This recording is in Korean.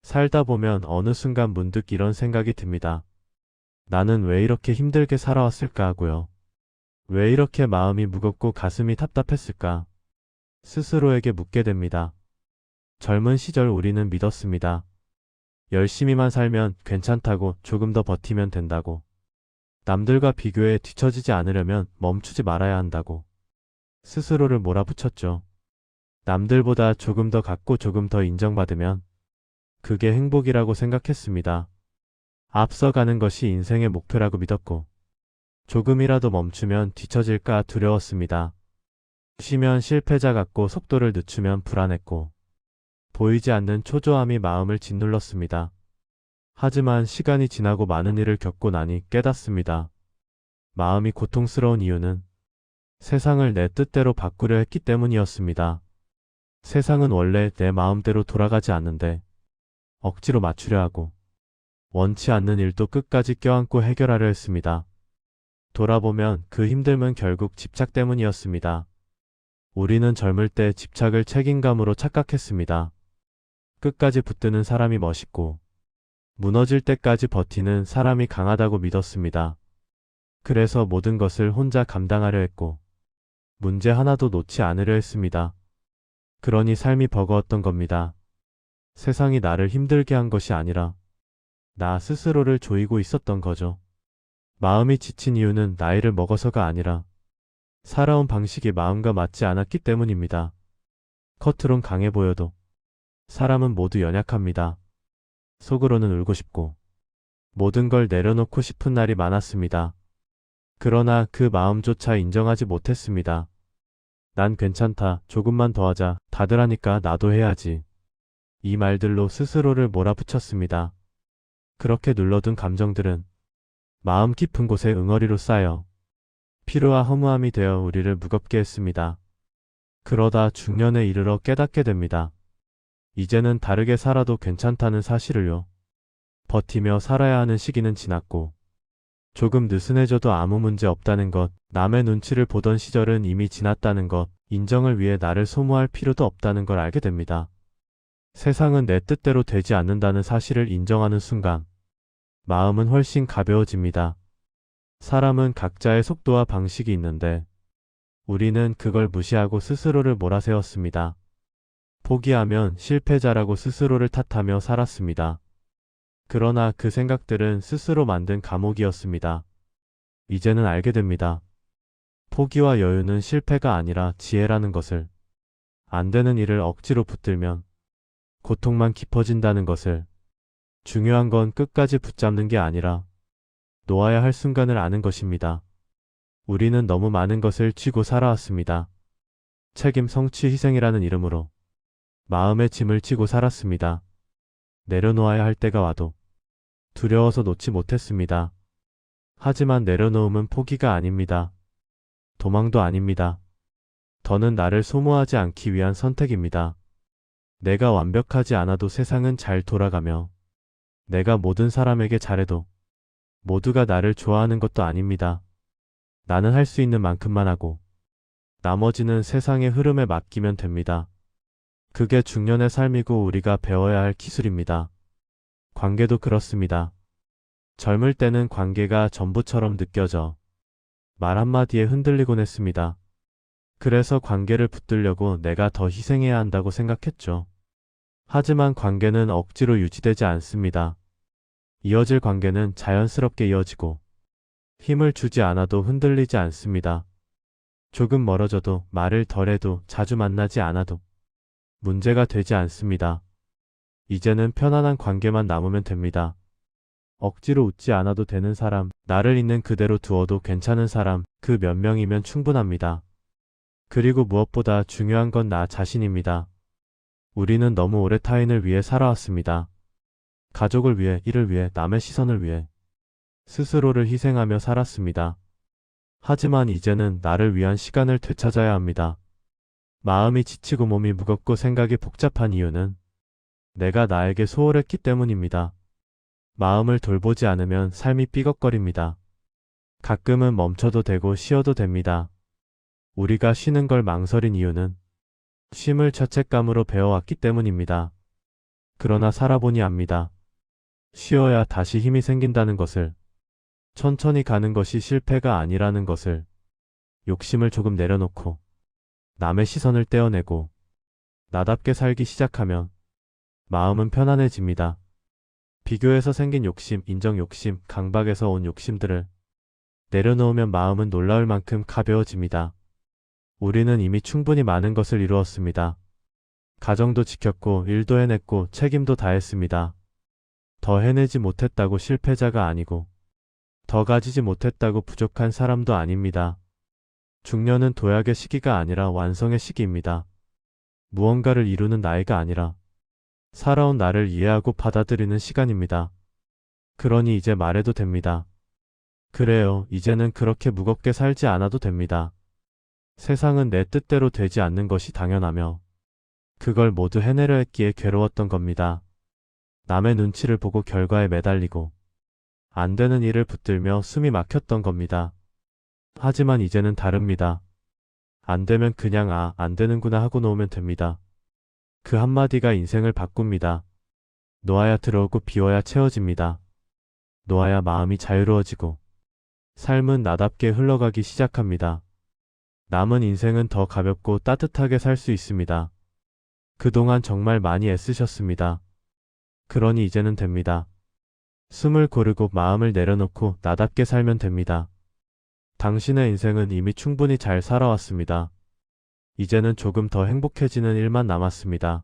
살다 보면 어느 순간 문득 이런 생각이 듭니다. 나는 왜 이렇게 힘들게 살아왔을까 하고요. 왜 이렇게 마음이 무겁고 가슴이 답답했을까? 스스로에게 묻게 됩니다. 젊은 시절 우리는 믿었습니다. 열심히만 살면 괜찮다고, 조금 더 버티면 된다고. 남들과 비교해 뒤처지지 않으려면 멈추지 말아야 한다고. 스스로를 몰아붙였죠. 남들보다 조금 더 갖고 조금 더 인정받으면 그게 행복이라고 생각했습니다. 앞서가는 것이 인생의 목표라고 믿었고, 조금이라도 멈추면 뒤처질까 두려웠습니다. 쉬면 실패자 같고 속도를 늦추면 불안했고, 보이지 않는 초조함이 마음을 짓눌렀습니다. 하지만 시간이 지나고 많은 일을 겪고 나니 깨닫습니다. 마음이 고통스러운 이유는 세상을 내 뜻대로 바꾸려 했기 때문이었습니다. 세상은 원래 내 마음대로 돌아가지 않는데 억지로 맞추려 하고, 원치 않는 일도 끝까지 껴안고 해결하려 했습니다. 돌아보면 그 힘듦은 결국 집착 때문이었습니다. 우리는 젊을 때 집착을 책임감으로 착각했습니다. 끝까지 붙드는 사람이 멋있고, 무너질 때까지 버티는 사람이 강하다고 믿었습니다. 그래서 모든 것을 혼자 감당하려 했고, 문제 하나도 놓지 않으려 했습니다. 그러니 삶이 버거웠던 겁니다. 세상이 나를 힘들게 한 것이 아니라 나 스스로를 조이고 있었던 거죠. 마음이 지친 이유는 나이를 먹어서가 아니라 살아온 방식이 마음과 맞지 않았기 때문입니다. 겉으론 강해 보여도 사람은 모두 연약합니다. 속으로는 울고 싶고 모든 걸 내려놓고 싶은 날이 많았습니다. 그러나 그 마음조차 인정하지 못했습니다. 난 괜찮다, 조금만 더 하자, 다들 하니까 나도 해야지. 이 말들로 스스로를 몰아붙였습니다. 그렇게 눌러둔 감정들은 마음 깊은 곳에 응어리로 쌓여 피로와 허무함이 되어 우리를 무겁게 했습니다. 그러다 중년에 이르러 깨닫게 됩니다. 이제는 다르게 살아도 괜찮다는 사실을요. 버티며 살아야 하는 시기는 지났고, 조금 느슨해져도 아무 문제 없다는 것, 남의 눈치를 보던 시절은 이미 지났다는 것, 인정을 위해 나를 소모할 필요도 없다는 걸 알게 됩니다. 세상은 내 뜻대로 되지 않는다는 사실을 인정하는 순간, 마음은 훨씬 가벼워집니다. 사람은 각자의 속도와 방식이 있는데, 우리는 그걸 무시하고 스스로를 몰아세웠습니다. 포기하면 실패자라고 스스로를 탓하며 살았습니다. 그러나 그 생각들은 스스로 만든 감옥이었습니다. 이제는 알게 됩니다. 포기와 여유는 실패가 아니라 지혜라는 것을, 안 되는 일을 억지로 붙들면 고통만 깊어진다는 것을, 중요한 건 끝까지 붙잡는 게 아니라 놓아야 할 순간을 아는 것입니다. 우리는 너무 많은 것을 쥐고 살아왔습니다. 책임, 성취, 희생이라는 이름으로 마음의 짐을 지고 살았습니다. 내려놓아야 할 때가 와도 두려워서 놓지 못했습니다. 하지만 내려놓음은 포기가 아닙니다. 도망도 아닙니다. 더는 나를 소모하지 않기 위한 선택입니다. 내가 완벽하지 않아도 세상은 잘 돌아가며, 내가 모든 사람에게 잘해도 모두가 나를 좋아하는 것도 아닙니다. 나는 할 수 있는 만큼만 하고 나머지는 세상의 흐름에 맡기면 됩니다. 그게 중년의 삶이고 우리가 배워야 할 기술입니다. 관계도 그렇습니다. 젊을 때는 관계가 전부처럼 느껴져 말 한마디에 흔들리곤 했습니다. 그래서 관계를 붙들려고 내가 더 희생해야 한다고 생각했죠. 하지만 관계는 억지로 유지되지 않습니다. 이어질 관계는 자연스럽게 이어지고 힘을 주지 않아도 흔들리지 않습니다. 조금 멀어져도, 말을 덜해도, 자주 만나지 않아도 문제가 되지 않습니다. 이제는 편안한 관계만 남으면 됩니다. 억지로 웃지 않아도 되는 사람, 나를 있는 그대로 두어도 괜찮은 사람, 그 몇 명이면 충분합니다. 그리고 무엇보다 중요한 건 나 자신입니다. 우리는 너무 오래 타인을 위해 살아왔습니다. 가족을 위해, 일을 위해, 남의 시선을 위해 스스로를 희생하며 살았습니다. 하지만 이제는 나를 위한 시간을 되찾아야 합니다. 마음이 지치고 몸이 무겁고 생각이 복잡한 이유는 내가 나에게 소홀했기 때문입니다. 마음을 돌보지 않으면 삶이 삐걱거립니다. 가끔은 멈춰도 되고 쉬어도 됩니다. 우리가 쉬는 걸 망설인 이유는 쉼을 죄책감으로 배워왔기 때문입니다. 그러나 살아보니 압니다. 쉬어야 다시 힘이 생긴다는 것을, 천천히 가는 것이 실패가 아니라는 것을, 욕심을 조금 내려놓고, 남의 시선을 떼어내고, 나답게 살기 시작하면, 마음은 편안해집니다. 비교에서 생긴 욕심, 인정 욕심, 강박에서 온 욕심들을 내려놓으면 마음은 놀라울 만큼 가벼워집니다. 우리는 이미 충분히 많은 것을 이루었습니다. 가정도 지켰고, 일도 해냈고, 책임도 다했습니다. 더 해내지 못했다고 실패자가 아니고, 더 가지지 못했다고 부족한 사람도 아닙니다. 중년은 도약의 시기가 아니라 완성의 시기입니다. 무언가를 이루는 나이가 아니라 살아온 나를 이해하고 받아들이는 시간입니다. 그러니 이제 말해도 됩니다. 그래요, 이제는 그렇게 무겁게 살지 않아도 됩니다. 세상은 내 뜻대로 되지 않는 것이 당연하며 그걸 모두 해내려 했기에 괴로웠던 겁니다. 남의 눈치를 보고 결과에 매달리고 안 되는 일을 붙들며 숨이 막혔던 겁니다. 하지만 이제는 다릅니다. 안 되면 그냥 안 되는구나 하고 놓으면 됩니다. 그 한마디가 인생을 바꿉니다. 놓아야 들어오고 비워야 채워집니다. 놓아야 마음이 자유로워지고 삶은 나답게 흘러가기 시작합니다. 남은 인생은 더 가볍고 따뜻하게 살 수 있습니다. 그동안 정말 많이 애쓰셨습니다. 그러니 이제는 됩니다. 숨을 고르고 마음을 내려놓고 나답게 살면 됩니다. 당신의 인생은 이미 충분히 잘 살아왔습니다. 이제는 조금 더 행복해지는 일만 남았습니다.